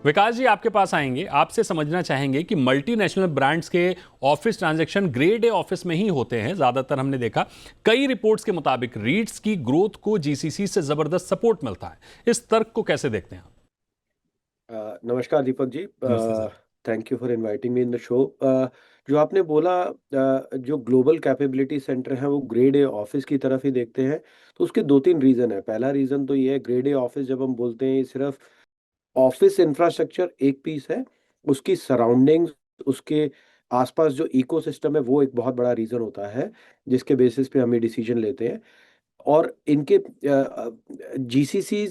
विकास जी आपके पास आएंगे, आपसे समझना चाहेंगे कि मल्टीनेशनल ब्रांड्स के office transaction grade A office में ही होते हैं ज्यादातर। हमने देखा कई रिपोर्ट्स के मुताबिक रीट्स की ग्रोथ को जीसीसी से जबरदस्त सपोर्ट मिलता है। इस तर्क को कैसे देखते हैं आप? नमस्कार दीपक जी। नमस्ते sir. Thank you for inviting me in the show. जो आपने बोला, जो ग्लोबल कैपेबिलिटी सेंटर है वो ग्रेड ए ऑफिस की तरफ ही देखते हैं। तो उसके दो तीन रीज़न है। पहला रीज़न तो ये है, ग्रेड ए ऑफिस जब हम बोलते हैं, ये सिर्फ ऑफिस इंफ्रास्ट्रक्चर एक पीस है। उसकी सराउंडिंग्स, उसके आसपास जो इकोसिस्टम है वो एक बहुत बड़ा रीज़न होता है जिसके बेसिस पे हम ये डिसीजन लेते हैं। और इनके GCC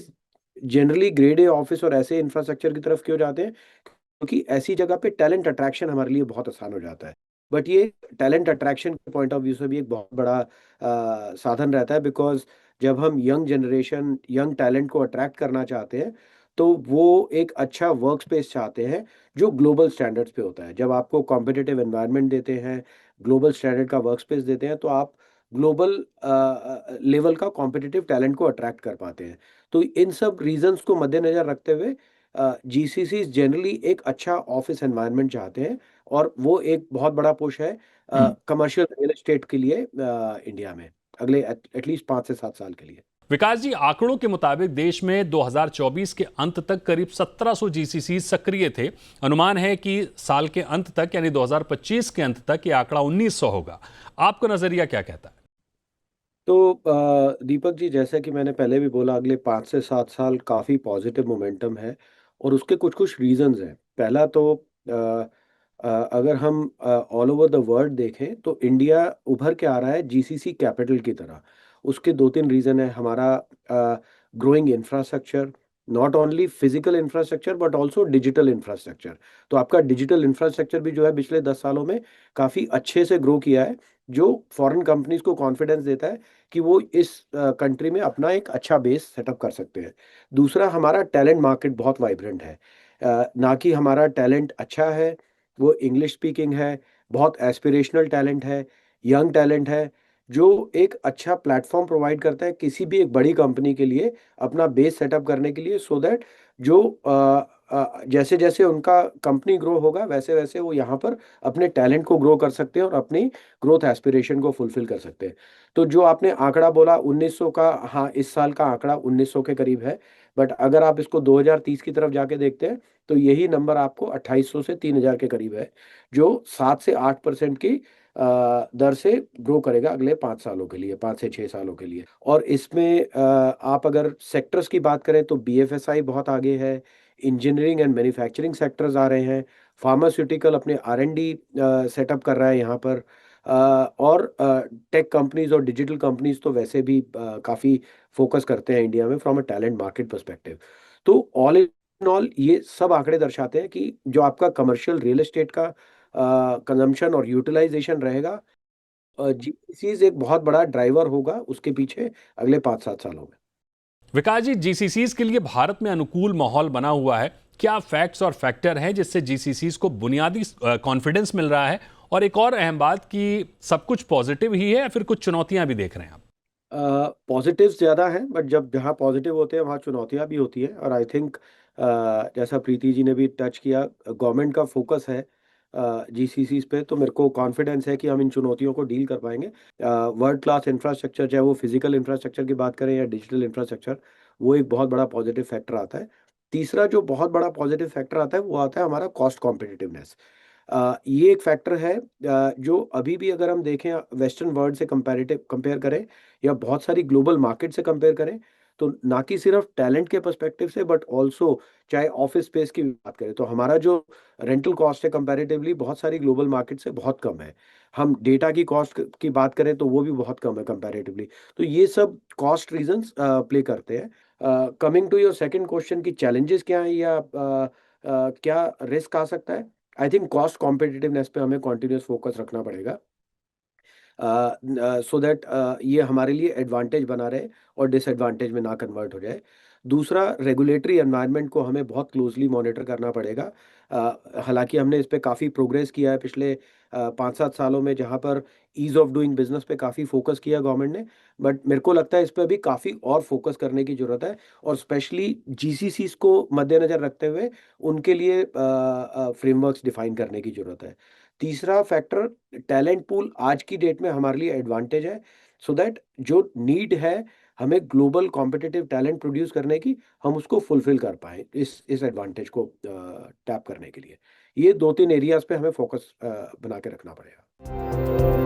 generally grade A office और ऐसे इंफ्रास्ट्रक्चर की तरफ क्यों जाते हैं? क्योंकि ऐसी जगह पे टैलेंट अट्रैक्शन हमारे लिए बहुत आसान हो जाता है। बट ये टैलेंट अट्रैक्शन के पॉइंट ऑफ व्यू से भी एक बहुत बड़ा साधन रहता है, बिकॉज जब हम यंग जनरेशन, यंग टैलेंट को अट्रैक्ट करना चाहते हैं तो वो एक अच्छा वर्क स्पेस चाहते हैं जो ग्लोबल स्टैंडर्ड्स पे होता है। जब आपको कॉम्पिटिटिव एनवायरनमेंट देते हैं, ग्लोबल स्टैंडर्ड का वर्क स्पेस देते हैं, तो आप ग्लोबल लेवल का कॉम्पिटिटिव टैलेंट को अट्रैक्ट कर पाते हैं। तो इन सब रीजंस को मद्देनजर रखते हुए जीसीसी जनरली एक अच्छा ऑफिस एनवायरनमेंट चाहते हैं। और वो एक बहुत बड़ा पुश है कमर्शियल रियल एस्टेट के लिए इंडिया में अगले एटलीस्ट 5 से 7 साल के लिए। विकास जी, आंकड़ों के मुताबिक देश में 2024 के अंत तक करीब 1700 जीसीसी सक्रिय थे। अनुमान है कि साल के अंत तक यानी 2025 के अंत तक ये आंकड़ा 1900 होगा। आपका नजरिया क्या कहता है? तो दीपक जी, जैसा कि मैंने पहले भी बोला, अगले 5 से 7 साल काफ़ी पॉजिटिव मोमेंटम है और उसके कुछ कुछ रीजंस हैं। पहला तो अगर हम ऑल ओवर द वर्ल्ड देखें तो इंडिया उभर के आ रहा है जीसीसी कैपिटल की तरह। उसके दो तीन रीज़न है। हमारा growing infrastructure, not only physical infrastructure but also digital infrastructure. तो आपका डिजिटल इंफ्रास्ट्रक्चर भी जो है पिछले 10 सालों में काफ़ी अच्छे से ग्रो किया है, जो फॉरेन कंपनीज को कॉन्फिडेंस देता है कि वो इस कंट्री में अपना एक अच्छा बेस सेटअप कर सकते हैं। दूसरा, हमारा टैलेंट मार्केट बहुत वाइब्रेंट है। ना कि हमारा टैलेंट अच्छा है, वो इंग्लिश स्पीकिंग है, बहुत एस्पिरेशनल टैलेंट है, यंग टैलेंट है, जो एक अच्छा प्लेटफॉर्म प्रोवाइड करता है किसी भी एक बड़ी कंपनी के लिए अपना बेस सेटअप करने के लिए, सो दैट जो जैसे जैसे उनका कंपनी ग्रो होगा वैसे वैसे वो यहाँ पर अपने टैलेंट को ग्रो कर सकते हैं और अपनी ग्रोथ एस्पिरेशन को फुलफिल कर सकते हैं। तो जो आपने आंकड़ा बोला 1900 का, हाँ, इस साल का आंकड़ा 1900 के करीब है। बट अगर आप इसको 2030 की तरफ जाके देखते हैं तो यही नंबर आपको 2800 से 3000 के करीब है, जो 7 से 8% की दर से ग्रो करेगा अगले 5 सालों के लिए, 5 से 6 सालों के लिए। और इसमें आप अगर सेक्टर्स की बात करें तो बीएफएसआई बहुत आगे है, इंजीनियरिंग एंड मैन्युफैक्चरिंग सेक्टर्स आ रहे हैं, फार्मास्यूटिकल अपने आर&डी सेटअप कर रहा है यहाँ पर, और टेक कंपनीज और डिजिटल कंपनीज तो वैसे भी काफ़ी फोकस करते हैं इंडिया में from a talent market perspective. तो ऑल इन ऑल ये सब आंकड़े दर्शाते हैं कि जो आपका कमर्शियल रियल एस्टेट का कंजम्पशन और यूटिलाइजेशन रहेगा, जीसीसीज एक बहुत बड़ा ड्राइवर होगा उसके पीछे अगले 5-7 सालों में। विकास जी, जीसीसीज के लिए भारत में अनुकूल माहौल बना हुआ है। क्या फैक्ट्स और फैक्टर हैं जिससे जीसीसीज को बुनियादी कॉन्फिडेंस मिल रहा है? और एक और अहम बात कि सब कुछ पॉजिटिव ही है या फिर कुछ चुनौतियां भी देख रहे हैं आप? पॉजिटिव्स ज़्यादा हैं, बट जब जहाँ पॉजिटिव होते हैं वहाँ चुनौतियाँ भी होती हैं। और आई थिंक जैसा प्रीति जी ने भी टच किया, गवर्नमेंट का फोकस है जीसीसीज पे, तो मेरे को कॉन्फिडेंस है कि हम इन चुनौतियों को डील कर पाएंगे। वर्ल्ड क्लास इंफ्रास्ट्रक्चर, चाहे वो फिजिकल इंफ्रास्ट्रक्चर की बात करें या डिजिटल इंफ्रास्ट्रक्चर, वो एक बहुत बड़ा पॉजिटिव फैक्टर आता है। तीसरा जो बहुत बड़ा पॉजिटिव फैक्टर आता है वो आता है हमारा कॉस्ट कॉम्पिटिटिवनेस। ये एक फैक्टर है जो अभी भी अगर हम देखें वेस्टर्न वर्ल्ड से कंपैरेटिव कंपेयर करें या बहुत सारी ग्लोबल मार्केट से कंपेयर करें, तो ना कि सिर्फ टैलेंट के पर्सपेक्टिव से बट ऑल्सो चाहे ऑफिस स्पेस की भी बात करें तो हमारा जो रेंटल कॉस्ट है कंपैरेटिवली बहुत सारी ग्लोबल मार्केट से बहुत कम है। हम डेटा की कॉस्ट की बात करें तो वो भी बहुत कम है कंपैरेटिवली। तो ये सब कॉस्ट रीजंस प्ले करते हैं। Coming to your second question की चैलेंजेस क्या है या क्या रिस्क आ सकता है, आई थिंक कॉस्ट कॉम्पिटिटिवनेस पे हमें कॉन्टिन्यूस फोकस रखना पड़ेगा, सो दैट ये हमारे लिए एडवांटेज बना रहे और डिसएडवांटेज में ना कन्वर्ट हो जाए। दूसरा, रेगुलेटरी एनवायरनमेंट को हमें बहुत क्लोजली मॉनिटर करना पड़ेगा। हालांकि हमने इस पे काफ़ी प्रोग्रेस किया है पिछले 5-7 सालों में, जहाँ पर ईज ऑफ डूइंग बिजनेस पे काफ़ी फोकस किया गवर्नमेंट ने। बट मेरे को लगता है इस पे अभी काफ़ी और फोकस करने की ज़रूरत है, और स्पेशली जीसीसीज को मद्देनज़र रखते हुए उनके लिए फ्रेमवर्क्स डिफाइन करने की ज़रूरत है। तीसरा फैक्टर, टैलेंट पूल आज की डेट में हमारे लिए एडवांटेज है, सो दैट जो नीड है हमें ग्लोबल कॉम्पिटिटिव टैलेंट प्रोड्यूस करने की, हम उसको फुलफिल कर पाएँ इस एडवांटेज को टैप करने के लिए। ये 2-3 एरियाज़ पे हमें फोकस बना के रखना पड़ेगा।